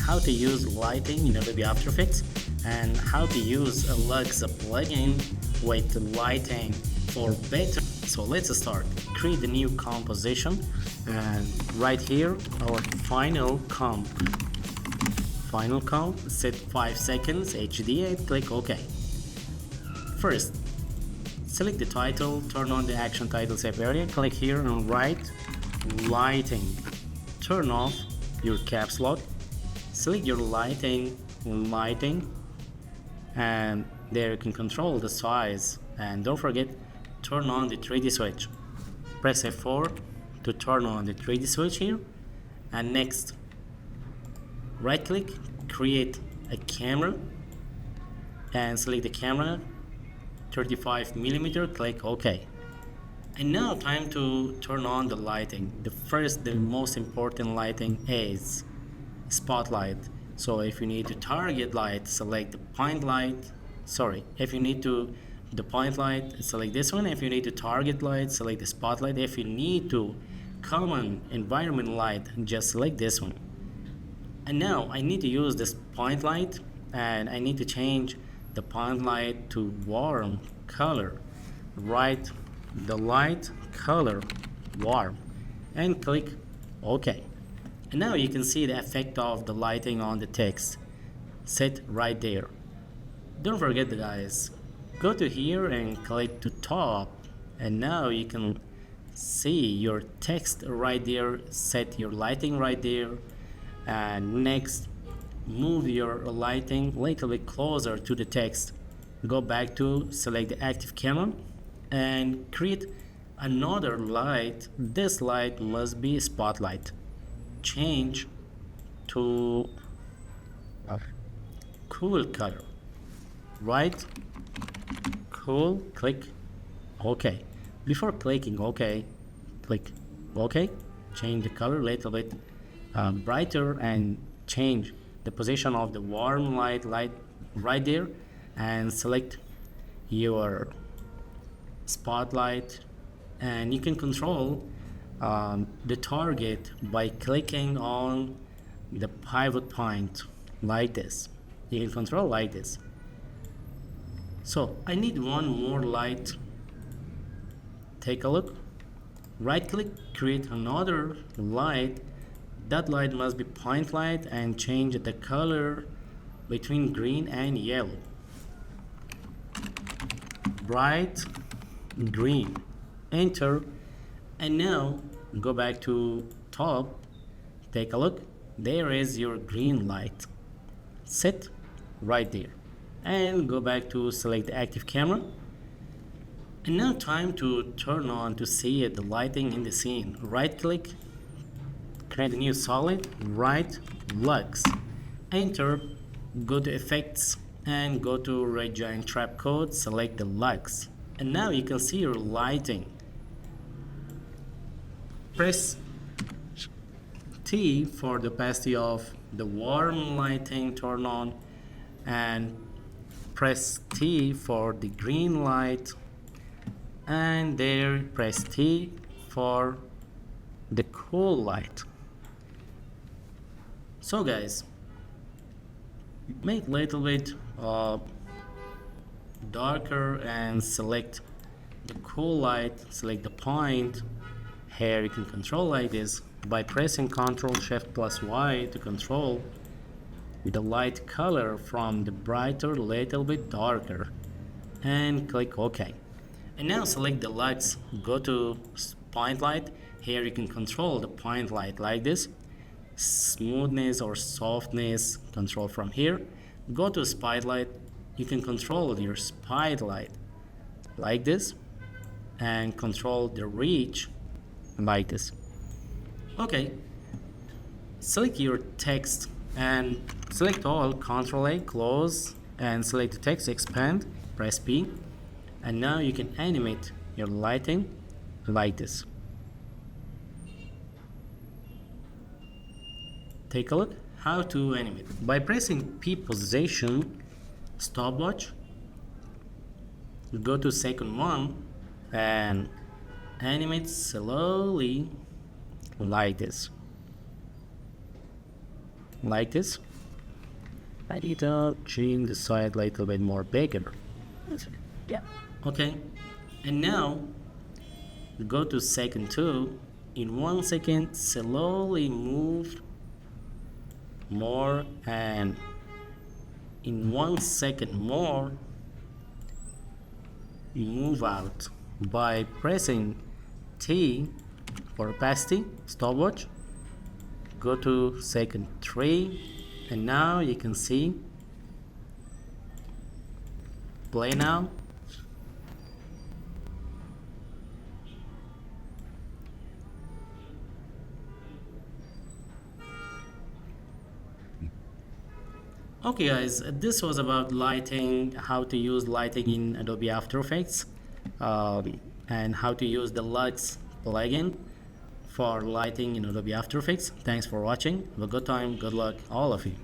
how to use lighting in Adobe After Effects and how to use a Lux plugin with lighting for better. So let's start. Create a new composition and right here our final comp. Set 5 seconds HD and click OK. First, select the title, turn on the action title save area, click here and write lighting. Turn off your caps lock, select your lighting, and there you can control the size, and don't forget turn on the 3D switch. Press F4 to turn on the 3D switch here, and next right click, create a camera and select the camera 35mm, click OK. And now time to turn on the lighting. The most important lighting is spotlight. So if you need to target light, select the point light. If you need to the point light, select this one. If you need to target light, select the spotlight. If you need to common environment light, just select this one. And now I need to use this point light and I need to change the point light to warm color. Write the light color warm and click OK. And now you can see the effect of the lighting on the text set right there. Don't forget guys, go to here and click to top, and now you can see your text right there, set your lighting right there. And next, move your lighting a little bit closer to the text. Go back to select the active camera and create another light. This light must be spotlight. Change to cool color. Right? Cool. Click OK. Before clicking OK, click OK. Change the color a little bit brighter and change the position of the warm light right there, and select your spotlight, and you can control the target by clicking on the pivot point like this. You can control like this. So I need one more light. Take a look. Right click, create another light. That light must be point light and change the color between green and yellow. Bright green. Enter. And now go back to top. Take a look. There is your green light. Set right there. And go back to select the active camera. And now time to turn on to see the lighting in the scene. Right click. Create a new solid, write Lux, enter, go to effects and go to red giant trap code, select the Lux, and now you can see your lighting. Press T for the opacity of the warm lighting turn on, and press T for the green light, and there press T for the cool light. So guys, make a little bit darker and select the cool light, select the point. Here you can control like this by pressing Ctrl Shift plus Y to control with the light color from the brighter little bit darker, and click OK. And now select the lights, go to point light. Here you can control the point light like this. Smoothness or softness, control from here. Go to spotlight, you can control your spotlight like this and control the reach like this. Okay, select your text and select all, Ctrl A, close, and select the text, expand, press P, and now you can animate your lighting like this. Take a look how to animate. By pressing P position, stopwatch, go to second one and animate slowly like this. I need to change the side a little bit more bigger. Yeah. Okay. And now go to second 2. In 1 second, slowly move more, and in 1 second more, move out by pressing T for opacity stopwatch. Go to second 3, and now you can see play now. Okay guys, this was about lighting, how to use lighting in Adobe After Effects, and how to use the Lux plugin for lighting in Adobe After Effects. Thanks for watching. Have a good time, good luck, all of you.